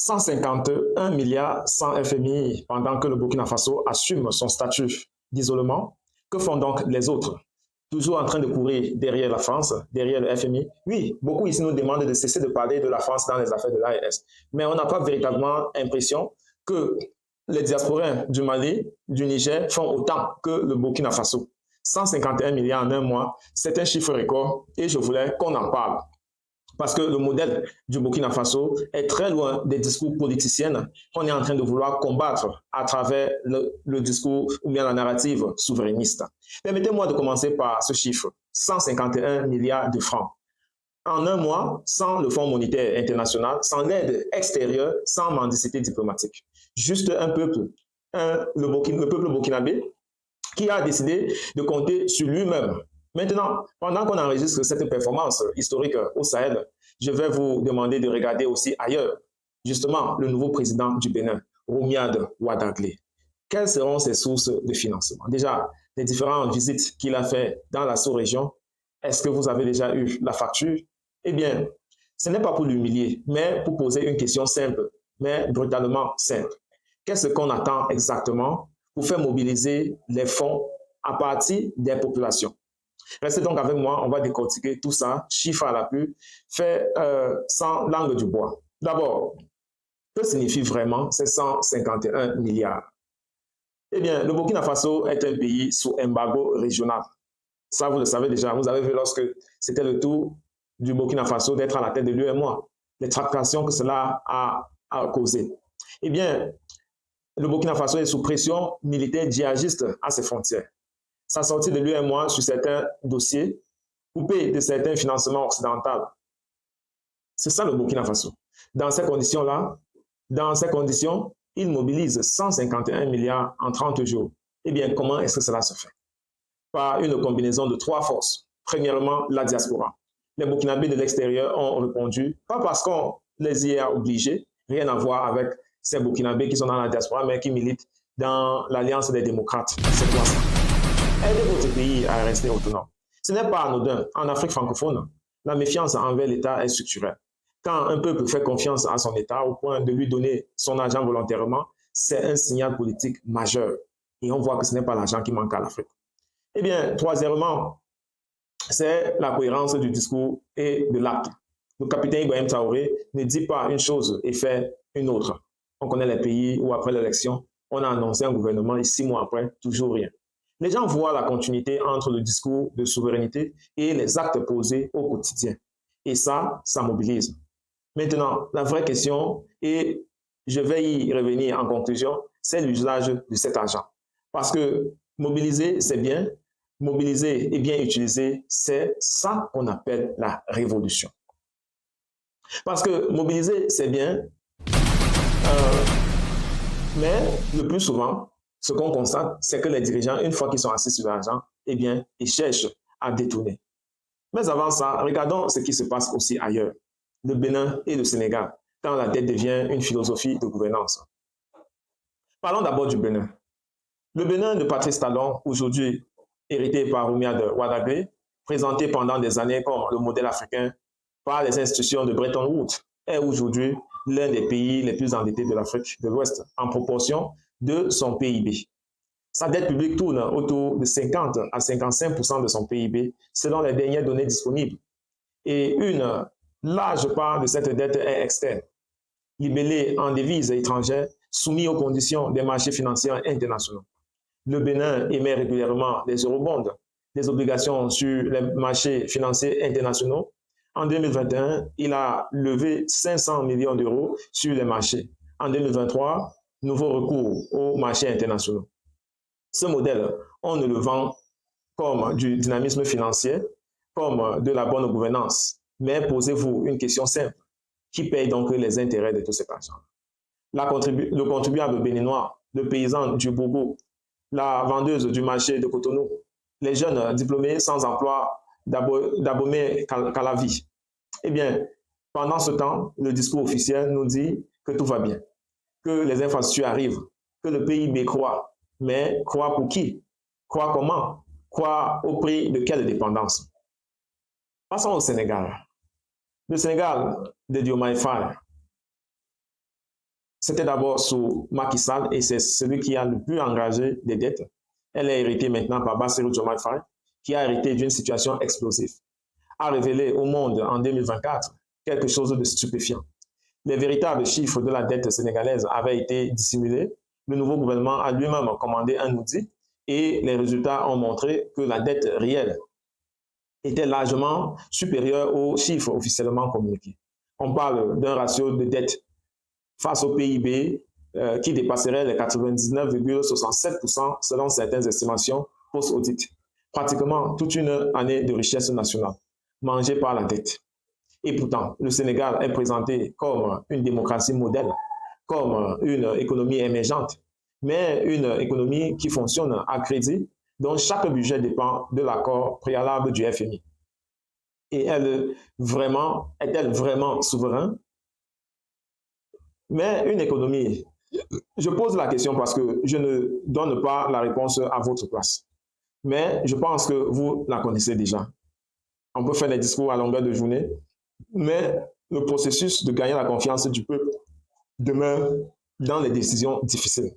151 milliards sans FMI pendant que le Burkina Faso assume son statut d'isolement. Que font donc les autres? Toujours en train de courir derrière la France, derrière le FMI. Oui, beaucoup ici nous demandent de cesser de parler de la France dans les affaires de l'AES. Mais on n'a pas véritablement l'impression que les diasporains du Mali, du Niger font autant que le Burkina Faso. 151 milliards en un mois, c'est un chiffre record et je voulais qu'on en parle. Parce que le modèle du Burkina Faso est très loin des discours politiciens qu'on est en train de vouloir combattre à travers le discours ou bien la narrative souverainiste. Permettez-moi de commencer par ce chiffre, 151 milliards de francs. En un mois, sans le Fonds monétaire international, sans l'aide extérieure, sans mendicité diplomatique. Juste un peuple, le peuple burkinabé, qui a décidé de compter sur lui-même. Maintenant, pendant qu'on enregistre cette performance historique au Sahel, je vais vous demander de regarder aussi ailleurs, justement, le nouveau président du Bénin, Roumiad Ouadaglé. Quelles seront ses sources de financement? Déjà, les différentes visites qu'il a faites dans la sous-région, est-ce que vous avez déjà eu la facture? Eh bien, ce n'est pas pour l'humilier, mais pour poser une question simple, mais brutalement simple. Qu'est-ce qu'on attend exactement pour faire mobiliser les fonds à partir des populations? Restez donc avec moi, on va décortiquer tout ça, chiffre à l'appui, fait sans langue du bois. D'abord, que signifie vraiment ces 151 milliards? Eh bien, le Burkina Faso est un pays sous embargo régional. Ça, vous le savez déjà. Vous avez vu lorsque c'était le tour du Burkina Faso d'être à la tête de l'UEMOA, les tractations que cela a causé. Eh bien, le Burkina Faso est sous pression militaire djihadiste à ses frontières. Sa sortie de l'UEMOA sur certains dossiers, coupée de certains financements occidentaux. C'est ça le Burkina Faso. Dans ces conditions-là, il mobilise 151 milliards en 30 jours. Eh bien, comment est-ce que cela se fait? Par une combinaison de 3 forces. Premièrement, la diaspora. Les Burkinabés de l'extérieur ont répondu, pas parce qu'on les y a obligés, rien à voir avec ces Burkinabés qui sont dans la diaspora, mais qui militent dans l'Alliance des démocrates. C'est quoi ça? Aidez votre pays à rester autonome. Ce n'est pas anodin. En Afrique francophone, la méfiance envers l'État est structurelle. Quand un peuple fait confiance à son État au point de lui donner son argent volontairement, c'est un signal politique majeur. Et on voit que ce n'est pas l'argent qui manque à l'Afrique. Eh bien, troisièmement, c'est la cohérence du discours et de l'acte. Le capitaine Ibrahim Traoré ne dit pas une chose et fait une autre. On connaît les pays où après l'élection, on a annoncé un gouvernement et 6 mois après, toujours rien. Les gens voient la continuité entre le discours de souveraineté et les actes posés au quotidien. Et ça mobilise. Maintenant, la vraie question, et je vais y revenir en conclusion, c'est l'usage de cet argent. Parce que mobiliser, c'est bien. Mobiliser et bien utiliser, c'est ça qu'on appelle la révolution. Parce que mobiliser, c'est bien, mais le plus souvent, ce qu'on constate, c'est que les dirigeants, une fois qu'ils sont assis sur l'argent, eh bien, ils cherchent à détourner. Mais avant ça, regardons ce qui se passe aussi ailleurs, le Bénin et le Sénégal, quand la dette devient une philosophie de gouvernance. Parlons d'abord du Bénin. Le Bénin de Patrice Talon, aujourd'hui hérité par Roumiad Ouadaglé, présenté pendant des années comme le modèle africain par les institutions de Bretton Woods, est aujourd'hui l'un des pays les plus endettés de l'Afrique de l'Ouest en proportion de son PIB. Sa dette publique tourne autour de 50 à 55% de son PIB selon les dernières données disponibles. Et une large part de cette dette est externe, libellée en devises étrangères, soumise aux conditions des marchés financiers internationaux. Le Bénin émet régulièrement des eurobonds, des obligations sur les marchés financiers internationaux. En 2021, il a levé 500 millions d'euros sur les marchés. En 2023, nouveau recours aux marchés internationaux. Ce modèle, on ne le vend comme du dynamisme financier, comme de la bonne gouvernance. Mais posez-vous une question simple. Qui paye donc les intérêts de tout cet argent? Le contribuable béninois, le paysan du Bourgout, la vendeuse du marché de Cotonou, les jeunes diplômés sans emploi d'Abomey Calavi. Eh bien, pendant ce temps, le discours officiel nous dit que tout va bien, que les infrastructures arrivent, que le PIB croît. Mais croît pour qui? Croît comment? Croît au prix de quelle dépendance? Passons au Sénégal. Le Sénégal de Diomaye Faye. C'était d'abord sous Macky Sall et c'est celui qui a le plus engagé des dettes. Elle est héritée maintenant par Bassirou Diomaye Faye, qui a hérité d'une situation explosive, a révélé au monde en 2024 quelque chose de stupéfiant. Les véritables chiffres de la dette sénégalaise avaient été dissimulés. Le nouveau gouvernement a lui-même commandé un audit et les résultats ont montré que la dette réelle était largement supérieure aux chiffres officiellement communiqués. On parle d'un ratio de dette face au PIB qui dépasserait les 99,67% selon certaines estimations post-audit. Pratiquement toute une année de richesse nationale mangée par la dette. Et pourtant, le Sénégal est présenté comme une démocratie modèle, comme une économie émergente, mais une économie qui fonctionne à crédit, dont chaque budget dépend de l'accord préalable du FMI. Et est-elle vraiment souveraine? Mais une économie, je pose la question parce que je ne donne pas la réponse à votre place. Mais je pense que vous la connaissez déjà. On peut faire des discours à longueur de journée, mais le processus de gagner la confiance du peuple demeure dans les décisions difficiles.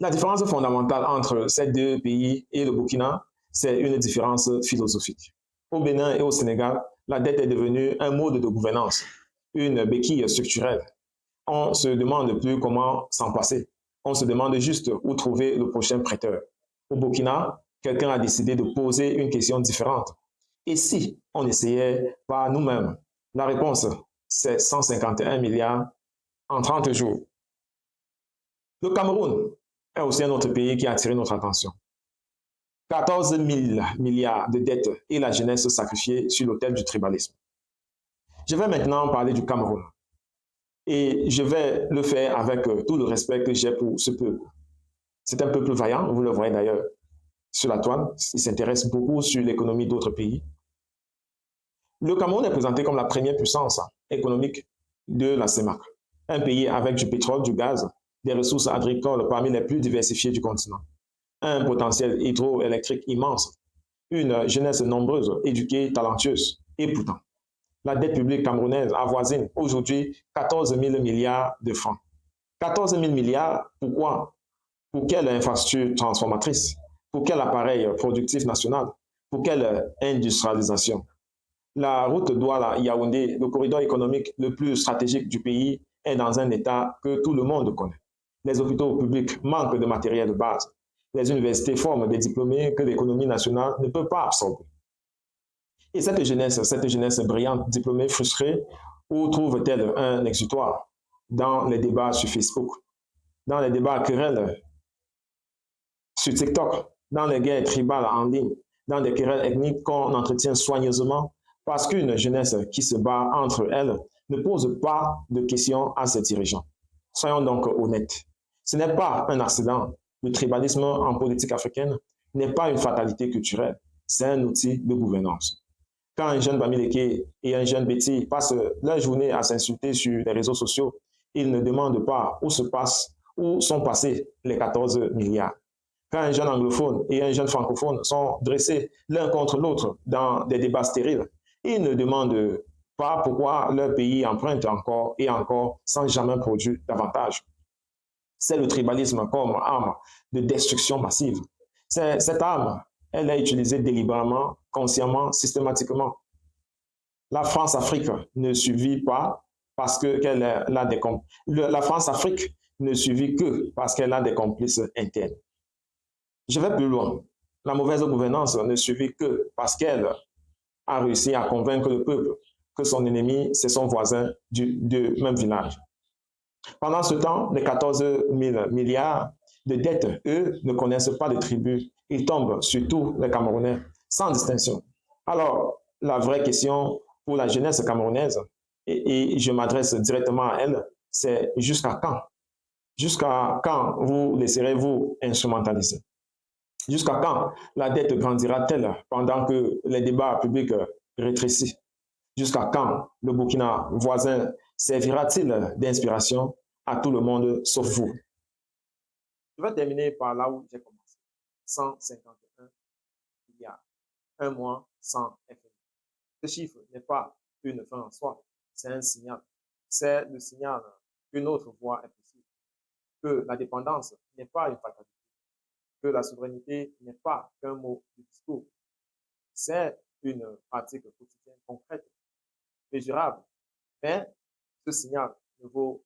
La différence fondamentale entre ces deux pays et le Burkina, c'est une différence philosophique. Au Bénin et au Sénégal, la dette est devenue un mode de gouvernance, une béquille structurelle. On ne se demande plus comment s'en passer. On se demande juste où trouver le prochain prêteur. Au Burkina, quelqu'un a décidé de poser une question différente. Et si on essayait par nous-mêmes? La réponse, c'est 151 milliards en 30 jours. Le Cameroun est aussi un autre pays qui a attiré notre attention. 14 000 milliards de dettes et la jeunesse sacrifiée sur l'autel du tribalisme. Je vais maintenant parler du Cameroun. Et je vais le faire avec tout le respect que j'ai pour ce peuple. C'est un peuple vaillant, vous le voyez d'ailleurs sur la toile. Il s'intéresse beaucoup sur l'économie d'autres pays. Le Cameroun est présenté comme la première puissance économique de la CEMAC. Un pays avec du pétrole, du gaz, des ressources agricoles parmi les plus diversifiées du continent. Un potentiel hydroélectrique immense, une jeunesse nombreuse, éduquée, talentueuse. Et pourtant, la dette publique camerounaise avoisine aujourd'hui 14 000 milliards de francs. 14 000 milliards, pourquoi? Pour quelle infrastructure transformatrice? Pour quel appareil productif national? Pour quelle industrialisation? La route Douala-Yaoundé, le corridor économique le plus stratégique du pays, est dans un état que tout le monde connaît. Les hôpitaux publics manquent de matériel de base. Les universités forment des diplômés que l'économie nationale ne peut pas absorber. Et cette jeunesse brillante, diplômée, frustrée, où trouve-t-elle un exutoire? Dans les débats sur Facebook, dans les débats querelles sur TikTok, dans les guerres tribales en ligne, dans des querelles ethniques qu'on entretient soigneusement, parce qu'une jeunesse qui se bat entre elles ne pose pas de questions à ses dirigeants. Soyons donc honnêtes. Ce n'est pas un accident. Le tribalisme en politique africaine n'est pas une fatalité culturelle, c'est un outil de gouvernance. Quand un jeune Bamileke et un jeune Betty passent leur journée à s'insulter sur les réseaux sociaux, ils ne demandent pas où sont passés les 14 milliards. Quand un jeune anglophone et un jeune francophone sont dressés l'un contre l'autre dans des débats stériles, ils ne demandent pas pourquoi leur pays emprunte encore et encore sans jamais produire davantage. C'est le tribalisme comme arme de destruction massive. Cette arme, elle est utilisée délibérément, consciemment, systématiquement. La France-Afrique ne survit pas parce qu'elle a des complices. La France-Afrique ne survit que parce qu'elle a des complices internes. Je vais plus loin. La mauvaise gouvernance ne survit que parce qu'elle a réussi à convaincre le peuple que son ennemi, c'est son voisin du même village. Pendant ce temps, les 14 000 milliards de dettes, eux, ne connaissent pas de tribut. Ils tombent sur tous les Camerounais, sans distinction. Alors, la vraie question pour la jeunesse camerounaise, et je m'adresse directement à elle, c'est jusqu'à quand? Jusqu'à quand vous laisserez-vous instrumentaliser? Jusqu'à quand la dette grandira-t-elle pendant que les débats publics rétrécissent? Jusqu'à quand le Burkina voisin servira-t-il d'inspiration à tout le monde sauf vous? Je vais terminer par là où j'ai commencé. 151 milliards. Un mois sans FMI. Ce chiffre n'est pas une fin en soi, c'est un signal. C'est le signal qu'une autre voie est possible. que la dépendance n'est pas une fatalité, que la souveraineté n'est pas qu'un mot de discours. C'est une pratique quotidienne concrète, mesurable, mais ce signal ne vaut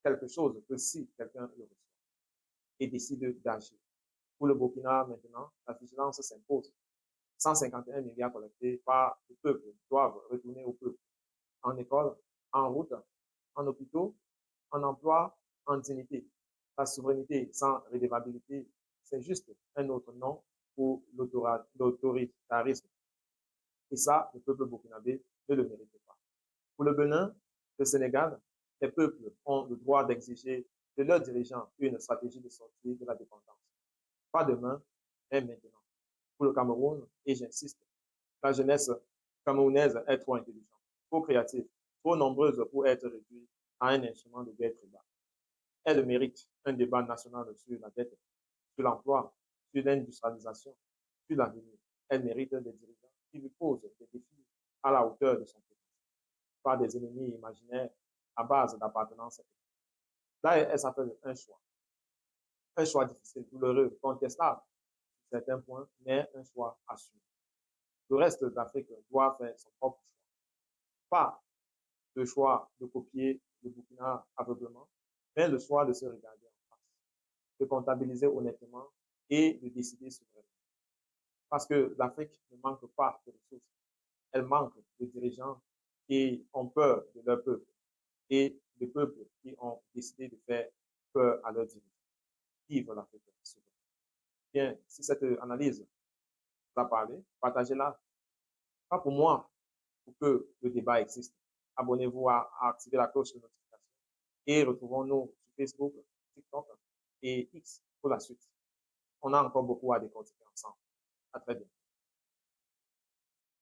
quelque chose que si quelqu'un le reçoit et décide d'agir. Pour le Burkina, maintenant, la vigilance s'impose. 151 milliards collectés par le peuple doivent retourner au peuple. En école, en route, en hôpitaux, en emploi, en dignité. La souveraineté sans redevabilité, c'est juste un autre nom pour l'autoritarisme. Et ça, le peuple burkinabé ne le mérite pas. Pour le Bénin, le Sénégal, les peuples ont le droit d'exiger de leurs dirigeants une stratégie de sortie de la dépendance. Pas demain, mais maintenant. Pour le Cameroun, et j'insiste, la jeunesse camerounaise est trop intelligente, trop créative, trop nombreuse pour être réduite à un instrument de guerre tribale. Elle mérite un débat national sur la dette, sur l'emploi, sur l'industrialisation, sur l'avenir. Elle mérite des dirigeants qui lui posent des défis à la hauteur de son potentiel, pas des ennemis imaginaires à base d'appartenance. Là, elle s'appelle un choix difficile, douloureux, contestable sur certains points, mais un choix assumé. Le reste de l'Afrique doit faire son propre choix. Pas le choix de copier le Burkina aveuglement, mais le choix de se regarder en face, de comptabiliser honnêtement et de décider souverainement. Parce que l'Afrique ne manque pas de ressources, elle manque de dirigeants qui ont peur de leur peuple et de peuples qui ont décidé de faire peur à leurs dirigeants. Vive l'Afrique souveraine. Bien, si cette analyse vous a parlé, partagez-la. Pas pour moi, pour que le débat existe. Abonnez-vous à activer la cloche de notification et retrouvons-nous sur Facebook, TikTok et X pour la suite. On a encore beaucoup à décortiquer ensemble. À très bientôt.